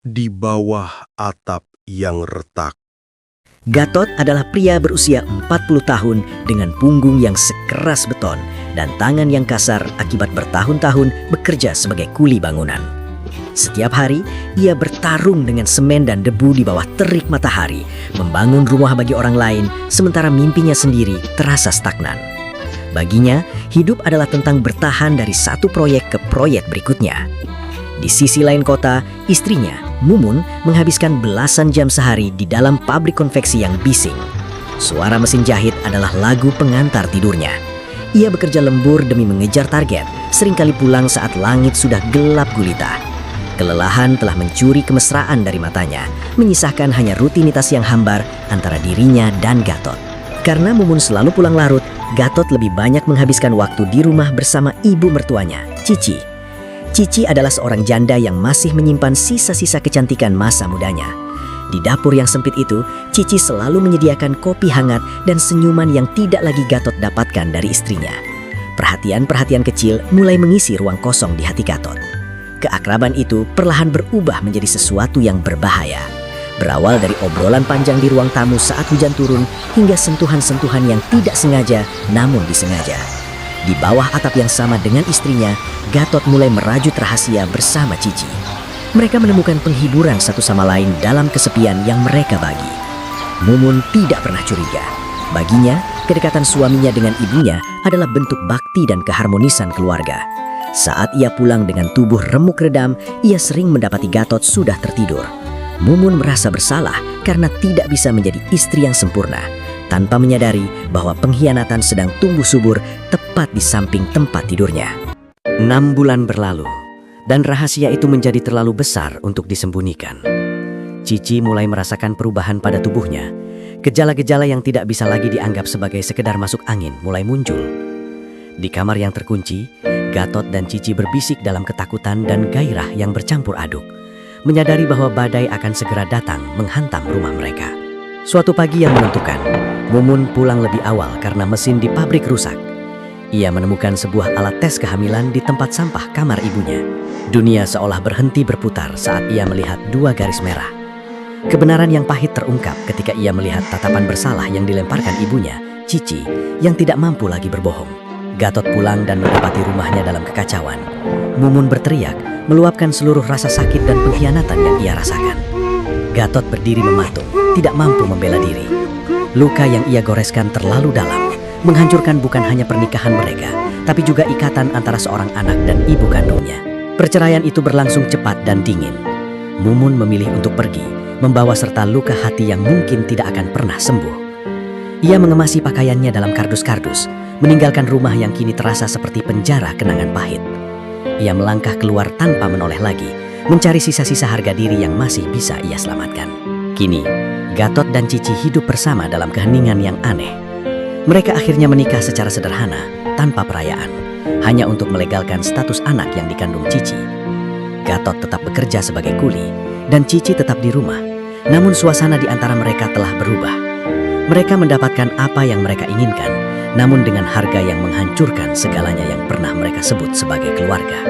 di bawah atap yang retak. Gatot adalah pria berusia 40 tahun dengan punggung yang sekeras beton dan tangan yang kasar akibat bertahun-tahun bekerja sebagai kuli bangunan. Setiap hari, ia bertarung dengan semen dan debu di bawah terik matahari, membangun rumah bagi orang lain, sementara mimpinya sendiri terasa stagnan. Baginya, hidup adalah tentang bertahan dari satu proyek ke proyek berikutnya. Di sisi lain kota, istrinya, Mumun, menghabiskan belasan jam sehari di dalam pabrik konveksi yang bising. Suara mesin jahit adalah lagu pengantar tidurnya. Ia bekerja lembur demi mengejar target, seringkali pulang saat langit sudah gelap gulita. Kelelahan telah mencuri kemesraan dari matanya, menyisakan hanya rutinitas yang hambar antara dirinya dan Gatot. Karena Mumun selalu pulang larut, Gatot lebih banyak menghabiskan waktu di rumah bersama ibu mertuanya, Cici. Cici adalah seorang janda yang masih menyimpan sisa-sisa kecantikan masa mudanya. Di dapur yang sempit itu, Cici selalu menyediakan kopi hangat dan senyuman yang tidak lagi Gatot dapatkan dari istrinya. Perhatian-perhatian kecil mulai mengisi ruang kosong di hati Gatot. Keakraban itu perlahan berubah menjadi sesuatu yang berbahaya. Berawal dari obrolan panjang di ruang tamu saat hujan turun hingga sentuhan-sentuhan yang tidak sengaja namun disengaja. Di bawah atap yang sama dengan istrinya, Gatot mulai merajut rahasia bersama Cici. Mereka menemukan penghiburan satu sama lain dalam kesepian yang mereka bagi. Mumun tidak pernah curiga. Baginya, kedekatan suaminya dengan ibunya adalah bentuk bakti dan keharmonisan keluarga. Saat ia pulang dengan tubuh remuk redam, ia sering mendapati Gatot sudah tertidur. Mumun merasa bersalah karena tidak bisa menjadi istri yang sempurna, tanpa menyadari bahwa pengkhianatan sedang tumbuh subur tepat di samping tempat tidurnya. 6 bulan berlalu, dan rahasia itu menjadi terlalu besar untuk disembunyikan. Cici mulai merasakan perubahan pada tubuhnya. Gejala-gejala yang tidak bisa lagi dianggap sebagai sekedar masuk angin mulai muncul. Di kamar yang terkunci, Gatot dan Cici berbisik dalam ketakutan dan gairah yang bercampur aduk, menyadari bahwa badai akan segera datang menghantam rumah mereka. Suatu pagi yang menentukan, Mumun pulang lebih awal karena mesin di pabrik rusak. Ia menemukan sebuah alat tes kehamilan di tempat sampah kamar ibunya. Dunia seolah berhenti berputar saat ia melihat 2 garis merah. Kebenaran yang pahit terungkap ketika ia melihat tatapan bersalah yang dilemparkan ibunya, Cici, yang tidak mampu lagi berbohong. Gatot pulang dan mendapati rumahnya dalam kekacauan. Mumun berteriak, meluapkan seluruh rasa sakit dan pengkhianatan yang ia rasakan. Gatot berdiri mematung, tidak mampu membela diri. Luka yang ia goreskan terlalu dalam, menghancurkan bukan hanya pernikahan mereka, tapi juga ikatan antara seorang anak dan ibu kandungnya. Perceraian itu berlangsung cepat dan dingin. Mumun memilih untuk pergi, membawa serta luka hati yang mungkin tidak akan pernah sembuh. Ia mengemasi pakaiannya dalam kardus-kardus, meninggalkan rumah yang kini terasa seperti penjara kenangan pahit. Ia melangkah keluar tanpa menoleh lagi, mencari sisa-sisa harga diri yang masih bisa ia selamatkan. Kini, Gatot dan Cici hidup bersama dalam keheningan yang aneh. Mereka akhirnya menikah secara sederhana, tanpa perayaan, hanya untuk melegalkan status anak yang dikandung Cici. Gatot tetap bekerja sebagai kuli, dan Cici tetap di rumah. Namun suasana di antara mereka telah berubah. Mereka mendapatkan apa yang mereka inginkan, namun dengan harga yang menghancurkan segalanya yang pernah mereka sebut sebagai keluarga.